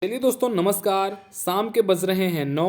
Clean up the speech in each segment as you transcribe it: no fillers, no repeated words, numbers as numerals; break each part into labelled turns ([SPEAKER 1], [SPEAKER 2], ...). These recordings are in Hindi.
[SPEAKER 1] चलिए दोस्तों, नमस्कार। शाम के बज रहे हैं 9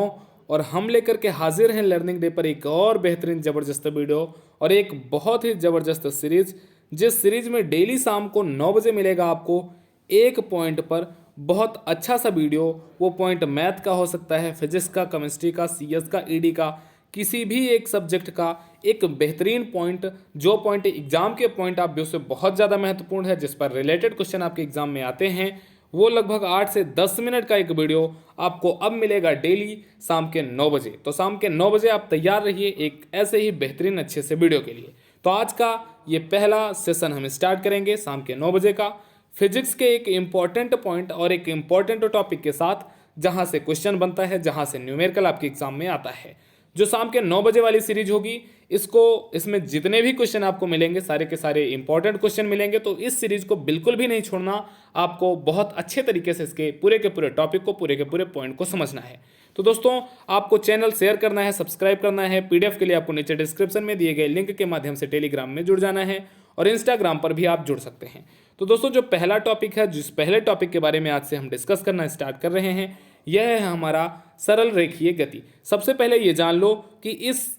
[SPEAKER 1] और हम लेकर के हाजिर हैं लर्निंग डे पर एक और बेहतरीन ज़बरदस्त वीडियो और एक बहुत ही ज़बरदस्त सीरीज। जिस सीरीज में डेली शाम को 9 बजे मिलेगा आपको एक पॉइंट पर बहुत अच्छा सा वीडियो। वो पॉइंट मैथ का हो सकता है, फिजिक्स का, केमिस्ट्री का, सीएस का, ईडी का, किसी भी एक सब्जेक्ट का एक बेहतरीन पॉइंट। जो पॉइंट एग्जाम के पॉइंट आप भी उससे बहुत ज़्यादा महत्वपूर्ण है, जिस पर रिलेटेड क्वेश्चन आपके एग्जाम में आते हैं, वो लगभग 8 से 10 मिनट का एक वीडियो आपको अब मिलेगा डेली शाम के 9 बजे। तो शाम के 9 बजे आप तैयार रहिए एक ऐसे ही बेहतरीन अच्छे से वीडियो के लिए। तो आज का ये पहला सेशन हम स्टार्ट करेंगे शाम के 9 बजे का, फिजिक्स के एक इम्पॉर्टेंट पॉइंट और एक इम्पॉर्टेंट टॉपिक के साथ, जहां से क्वेश्चन बनता है, जहां से न्यूमेरिकल आपके एग्जाम में आता है। जो शाम के 9 बजे वाली सीरीज होगी, इसमें जितने भी क्वेश्चन आपको मिलेंगे सारे के सारे इंपॉर्टेंट क्वेश्चन मिलेंगे। तो इस सीरीज को बिल्कुल भी नहीं छोड़ना, आपको बहुत अच्छे तरीके से इसके पूरे के पूरे टॉपिक को, पूरे के पूरे पॉइंट को समझना है। तो दोस्तों, आपको चैनल शेयर करना है, सब्सक्राइब करना है। पीडीएफ के लिए आपको नीचे डिस्क्रिप्शन में दिए गए लिंक के माध्यम से टेलीग्राम में जुड़ जाना है और इंस्टाग्राम पर भी आप जुड़ सकते हैं। तो दोस्तों, जो पहला टॉपिक है, जिस पहले टॉपिक के बारे में आज से हम डिस्कस करना स्टार्ट कर रहे हैं, यह है हमारा सरल रेखीय गति। सबसे पहले ये जान लो कि इस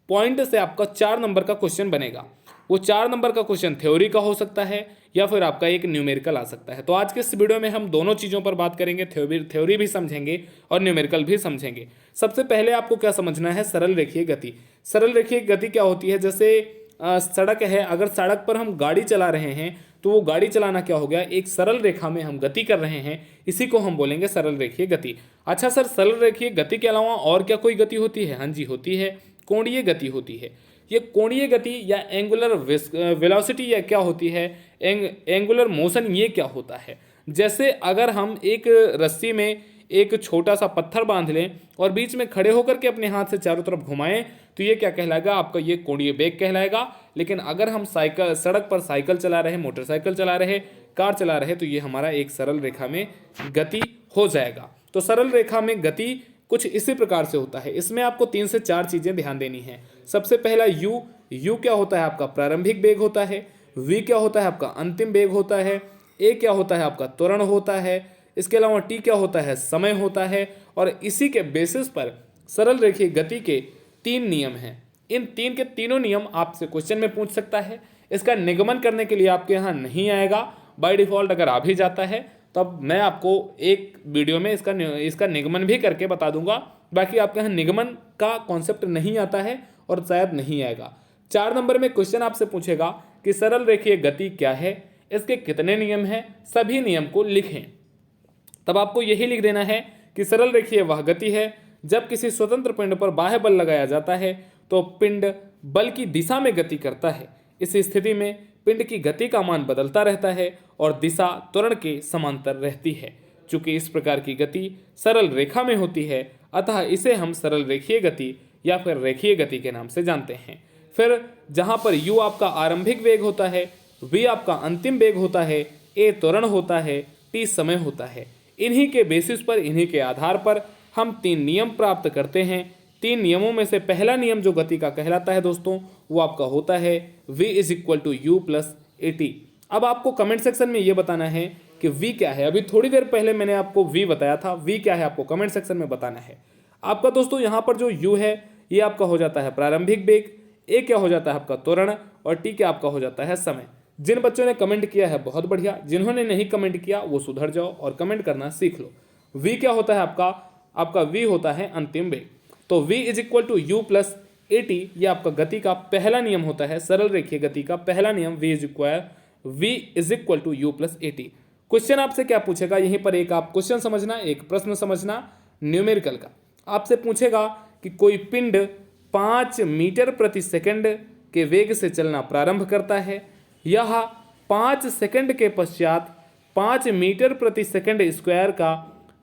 [SPEAKER 1] पॉइंट से आपका 4 नंबर का क्वेश्चन बनेगा। वो 4 नंबर का क्वेश्चन थ्योरी का हो सकता है या फिर आपका एक न्यूमेरिकल आ सकता है। तो आज के इस वीडियो में हम दोनों चीज़ों पर बात करेंगे, थ्योरी भी समझेंगे और न्यूमेरिकल भी समझेंगे। सबसे पहले आपको क्या समझना है, सरल रेखीय गति। सरल रेखीय गति क्या होती है? जैसे सड़क है, अगर सड़क पर हम गाड़ी चला रहे हैं तो वो गाड़ी चलाना क्या हो गया, एक सरल रेखा में हम गति कर रहे हैं, इसी को हम बोलेंगे सरल रेखीय गति। अच्छा सर, सरल रेखीय गति के अलावा और क्या कोई गति होती है? हाँ जी, होती है, कोणीय गति होती है। ये कोणीय गति या एंगुलर वेलोसिटी या क्या होती है, एंगुलर मोशन, ये क्या होता है? जैसे अगर हम एक रस्सी में एक छोटा सा पत्थर बांध लें और बीच में खड़े होकर के अपने हाथ से चारों तरफ घुमाएं, तो ये क्या कहलाएगा? आपका ये कोणीय वेग कहलाएगा। लेकिन अगर हम सड़क पर साइकिल चला रहे, मोटरसाइकिल चला रहे, कार चला रहे, तो ये हमारा एक सरल रेखा में गति हो जाएगा। तो सरल रेखा में गति कुछ इसी प्रकार से होता है। इसमें आपको 3 से 4 चीजें ध्यान देनी है। सबसे पहला यू क्या होता है? आपका प्रारंभिक वेग होता है। वी क्या होता है? आपका अंतिम वेग होता है। ए क्या होता है? आपका त्वरण होता है। इसके अलावा टी क्या होता है? समय होता है। और इसी के बेसिस पर सरल रेखीय गति के 3 नियम हैं। इन 3 के तीनों नियम आपसे क्वेश्चन में पूछ सकता है। इसका निगमन करने के लिए आपके यहाँ नहीं आएगा बाय डिफॉल्ट। अगर आ भी जाता है तब मैं आपको एक वीडियो में इसका निगमन भी करके बता दूंगा। बाकी आपके यहाँ निगमन का कॉन्सेप्ट नहीं आता है और शायद नहीं आएगा। 4 नंबर में क्वेश्चन आपसे पूछेगा कि सरल रेखीय गति क्या है, इसके कितने नियम हैं, सभी नियम को लिखें। तब आपको यही लिख देना है कि सरल रेखीय वह गति है जब किसी स्वतंत्र पिंड पर बाह्य बल लगाया जाता है तो पिंड बल की दिशा में गति करता है। इस स्थिति में पिंड की गति का मान बदलता रहता है और दिशा त्वरण के समांतर रहती है। चूंकि इस प्रकार की गति सरल रेखा में होती है, अतः इसे हम सरल रेखीय गति या फिर रेखीय गति के नाम से जानते हैं। फिर जहां पर u आपका आरंभिक वेग होता है, v आपका अंतिम वेग होता है, a त्वरण होता है, t समय होता है। इन्हीं के बेसिस पर, इन्हीं के आधार पर हम 3 नियम प्राप्त करते हैं। 3 नियमों में से पहला नियम जो गति का कहलाता है दोस्तों, वो आपका होता है v = u + at। अब आपको कमेंट सेक्शन में ये बताना है कि v क्या है। अभी थोड़ी देर पहले मैंने आपको v बताया था, v क्या है आपको कमेंट सेक्शन में बताना है। आपका दोस्तों यहाँ पर जो u है, ये आपका हो जाता है प्रारंभिक वेग, a क्या हो जाता है आपका त्वरण, और t क्या आपका हो जाता है समय। जिन बच्चों ने कमेंट किया है बहुत बढ़िया, जिन्होंने नहीं कमेंट किया वो सुधर जाओ और कमेंट करना सीख लो। v क्या होता है आपका v होता है अंतिम वेग। तो v = u + at, ये आपका गति का पहला नियम होता है। सरल रेखीय गति का पहला नियम v = u + at। क्वेश्चन आपसे क्या पूछेगा, यहीं पर एक आप क्वेश्चन समझना, एक प्रश्न समझना न्यूमेरिकल का। आपसे पूछेगा कि कोई पिंड 5 मीटर प्रति सेकंड के वेग से चलना प्रारंभ करता है। यह 5 सेकंड के पश्चात 5 मीटर प्रति सेकंड स्क्वायर का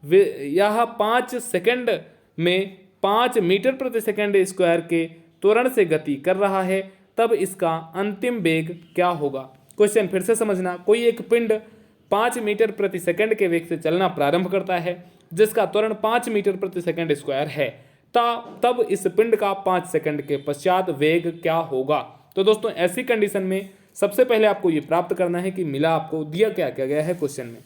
[SPEAKER 1] यह 5 सेकंड में 5 मीटर प्रति सेकंड स्क्वायर के त्वरण से गति कर रहा है, तब इसका अंतिम वेग क्या होगा। क्वेश्चन फिर से समझना, कोई एक पिंड 5 मीटर प्रति सेकंड के वेग से चलना प्रारंभ करता है, जिसका त्वरण 5 मीटर प्रति सेकंड स्क्वायर है, तब इस पिंड का 5 सेकंड के पश्चात वेग क्या होगा। तो दोस्तों, ऐसी कंडीशन में सबसे पहले आपको ये प्राप्त करना है कि मिला आपको दिया क्या क्या गया है क्वेश्चन में।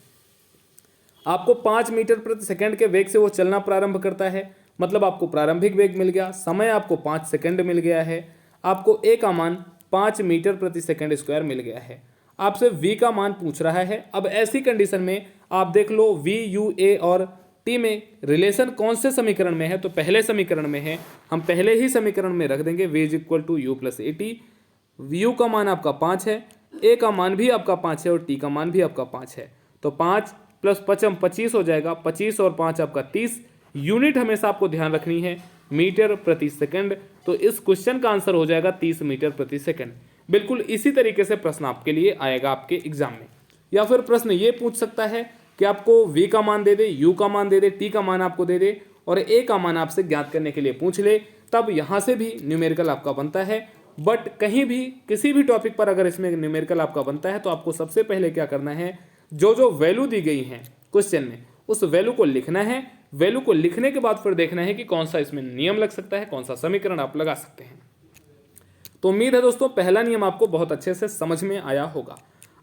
[SPEAKER 1] आपको 5 मीटर प्रति सेकंड के वेग से वो चलना प्रारंभ करता है, मतलब आपको प्रारंभिक वेग मिल गया, समय आपको 5 सेकंड मिल गया है, आपको ए का मान 5 मीटर प्रति सेकंड स्क्वायर मिल गया है। आपसे v का मान पूछ रहा है। अब ऐसी कंडीशन में आप देख लो v, u, a और t में रिलेशन कौन से समीकरण में है, तो पहले समीकरण में है। हम पहले ही समीकरण में रख देंगे v is equal to u plus a t. u का मान आपका 5 है, a का मान भी आपका 5 है और t का मान भी आपका 5 है। तो 5 प्लस 5 25 हो जाएगा, 25 और 5 आपका 30। यूनिट हमेशा आपको ध्यान रखनी है मीटर प्रति सेकंड। तो इस क्वेश्चन का आंसर हो जाएगा 30 मीटर प्रति सेकंड। बिल्कुल इसी तरीके से प्रश्न आपके लिए आएगा आपके एग्जाम में। या फिर प्रश्न ये पूछ सकता है कि आपको v का मान दे दे, u का मान दे दे, t का मान आपको दे दे और a का मान आपसे ज्ञात करने के लिए पूछ ले, तब यहाँ से भी न्यूमेरिकल आपका बनता है। बट कहीं भी किसी भी टॉपिक पर अगर इसमें न्यूमेरिकल आपका बनता है तो आपको सबसे पहले क्या करना है, जो जो वैल्यू दी गई है क्वेश्चन में उस वैल्यू को लिखना है। वैल्यू को लिखने के बाद फिर देखना है कि कौन सा इसमें नियम लग सकता है, कौन सा समीकरण आप लगा सकते हैं। तो उम्मीद है दोस्तों पहला नियम आपको बहुत अच्छे से समझ में आया होगा।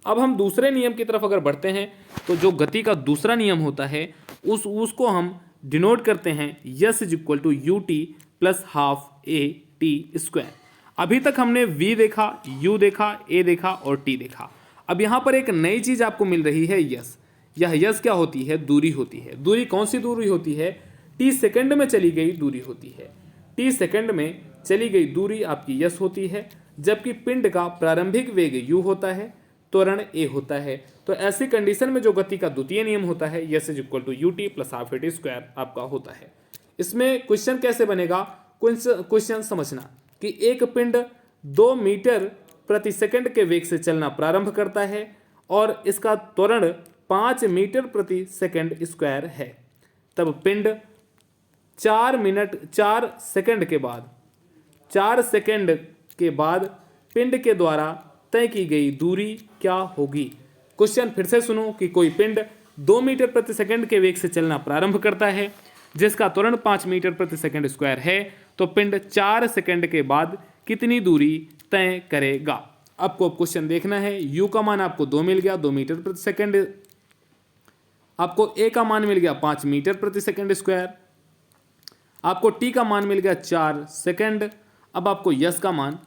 [SPEAKER 1] अब हम दूसरे नियम की तरफ अगर बढ़ते हैं तो जो गति का दूसरा नियम होता है उसको हम डिनोट करते हैं s is equal to u t plus half a t square. अभी तक हमने v देखा, u देखा, a देखा और t देखा। अब यहाँ पर एक नई चीज आपको मिल रही है यस। यह यस क्या होती है, दूरी होती है। दूरी कौन सी दूरी होती है, t सेकंड में चली गई दूरी होती है। t सेकंड में चली गई दूरी आपकी यस होती है, जबकि पिंड का प्रारंभिक वेग u होता है, त्वरण a होता है। तो ऐसी कंडीशन में जो गति का द्वितीय नियम होता है s is equal to u t plus half a t square आपका होता है। इसमें क्वेश्चन कैसे बनेगा, क्वेश्चन समझना कि एक पिंड 2 मीटर प्रति सेकंड के वेग से चलना प्रारंभ करता है और इसका त्वरण 5 मीटर प्रति सेकंड स्क्वायर है। तब पिंड 4 सेकंड के बाद पिंड के द्वारा तय की गई दूरी क्या होगी। क्वेश्चन फिर से सुनो कि कोई पिंड 2 मीटर प्रति सेकंड के वेग से चलना प्रारंभ करता है जिसका त्वरण 5 मीटर प्रति सेकंड स्क्वायर है, तो पिंड 4 सेकंड के बाद कितनी दूरी तय करेगा। आपको क्वेश्चन देखना है। u का मान आपको 2 मिल गया, 2 मीटर प्रति सेकंड। आपको a का मान मिल गया 5 मीटर प्रति सेकंड स्क्वायर। आपको t का मान मिल गया 4 सेकंड। अब आपको यस का मान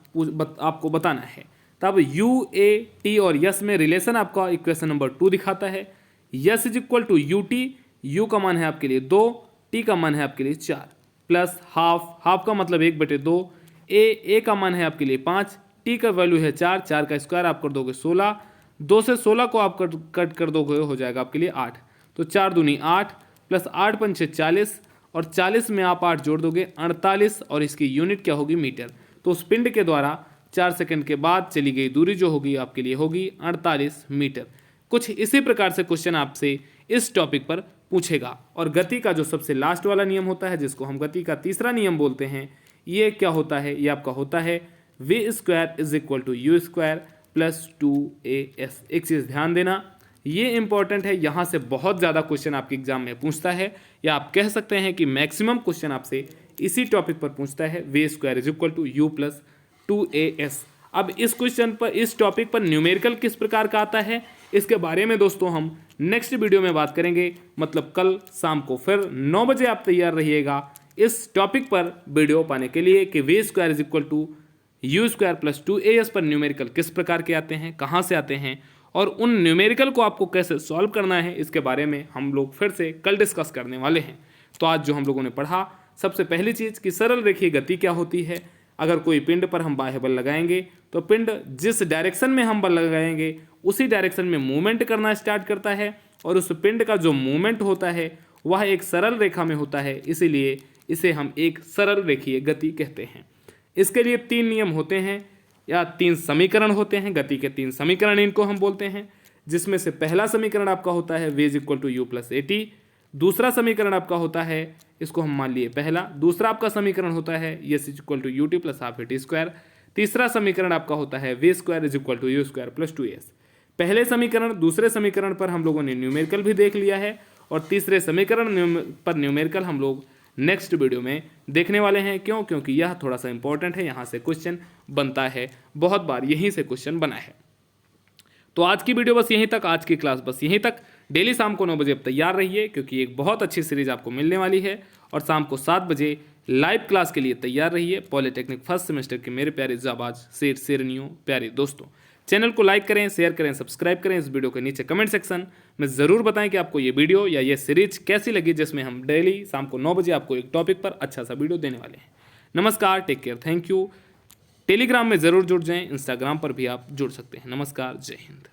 [SPEAKER 1] आपको बताना है। तब u, a, t और यस में रिलेशन आपका इक्वेशन नंबर 2 दिखाता है। S is equal to u t, u का मान है आपके लिए 2, t का मान है आपके लिए 4 प्लस हाफ का मतलब 1/2। a का मान है आपके लिए 5, t का वैल्यू है 4, 4 का स्क्वायर आप कर दोगे 16, 2 से 16 को आप कट कर दोगे हो जाएगा आपके लिए 8। तो 4 दूनी 8 प्लस 8 पंचे 40 और 40 में आप 8 जोड़ दोगे 48 और इसकी यूनिट क्या होगी, मीटर। तो उस पिंड के द्वारा 4 सेकंड के बाद चली गई दूरी जो होगी आपके लिए होगी 48 मीटर। कुछ इसी प्रकार से क्वेश्चन आपसे इस टॉपिक पर पूछेगा। और गति का जो सबसे लास्ट वाला नियम होता है जिसको हम गति का तीसरा नियम बोलते हैं, ये क्या होता है, ये आपका होता है v square is equal to u square plus 2as। एक चीज़ ध्यान देना, ये इंपॉर्टेंट है, यहाँ से बहुत ज़्यादा क्वेश्चन आपके एग्जाम में पूछता है, या आप कह सकते हैं कि मैक्सिमम क्वेश्चन आपसे इसी टॉपिक पर पूछता है। v square is equal to u plus 2as। अब इस क्वेश्चन पर, इस टॉपिक पर न्यूमेरिकल किस प्रकार का आता है, इसके बारे में दोस्तों हम नेक्स्ट वीडियो में बात करेंगे। मतलब कल शाम को फिर 9 बजे आप तैयार रहिएगा इस टॉपिक पर वीडियो पाने के लिए कि v square is equal to u square plus 2as पर न्यूमेरिकल किस प्रकार के आते हैं, कहाँ से आते हैं और उन न्यूमेरिकल को आपको कैसे सॉल्व करना है, इसके बारे में हम लोग फिर से कल डिस्कस करने वाले हैं। तो आज जो हम लोगों ने पढ़ा, सबसे पहली चीज़ कि सरल रेखीय गति क्या होती है। अगर कोई पिंड पर हम बाह्य बल लगाएंगे तो पिंड जिस डायरेक्शन में हम बल लगाएंगे उसी डायरेक्शन में मूवमेंट करना स्टार्ट करता है और उस पिंड का जो मूवमेंट होता है वह एक सरल रेखा में होता है, इसीलिए इसे हम एक सरल रेखीय गति कहते हैं। इसके लिए 3 नियम होते हैं या 3 समीकरण होते हैं। गति के 3 समीकरण इनको हम बोलते हैं, जिसमें से पहला समीकरण आपका होता है v is equal to u plus a t. दूसरा समीकरण आपका होता है, इसको हम मान लिए पहला। दूसरा आपका समीकरण होता है s is equal to u t plus half a t square. तीसरा समीकरण आपका होता है v square is equal to u square plus 2s। पहले समीकरण दूसरे समीकरण पर हम लोगों ने न्यूमेरिकल भी देख लिया है और तीसरे समीकरण पर न्यूमेरिकल हम लोग नेक्स्ट वीडियो में देखने वाले हैं। क्यों? क्योंकि यह थोड़ा सा इंपॉर्टेंट है, यहाँ से क्वेश्चन बनता है, बहुत बार यहीं से क्वेश्चन बना है। तो आज की वीडियो बस यहीं तक, आज की क्लास बस यहीं तक। डेली शाम को 9 बजे अब तैयार रहिए, क्योंकि एक बहुत अच्छी सीरीज आपको मिलने वाली है। और शाम को 7 बजे लाइव क्लास के लिए तैयार रहिए। पॉलिटेक्निक फर्स्ट सेमेस्टर के मेरे प्यारे जाबाज शेर शेरनियों प्यारे दोस्तों, चैनल को लाइक करें, शेयर करें, सब्सक्राइब करें। इस वीडियो के नीचे कमेंट सेक्शन में ज़रूर बताएं कि आपको ये वीडियो या ये सीरीज कैसी लगी, जिसमें हम डेली शाम को 9 बजे आपको एक टॉपिक पर अच्छा सा वीडियो देने वाले हैं। नमस्कार, take care, thank you. Telegram में ज़रूर जुड़ जाएं, इंस्टाग्राम पर भी आप जुड़ सकते हैं। नमस्कार, जय हिंद।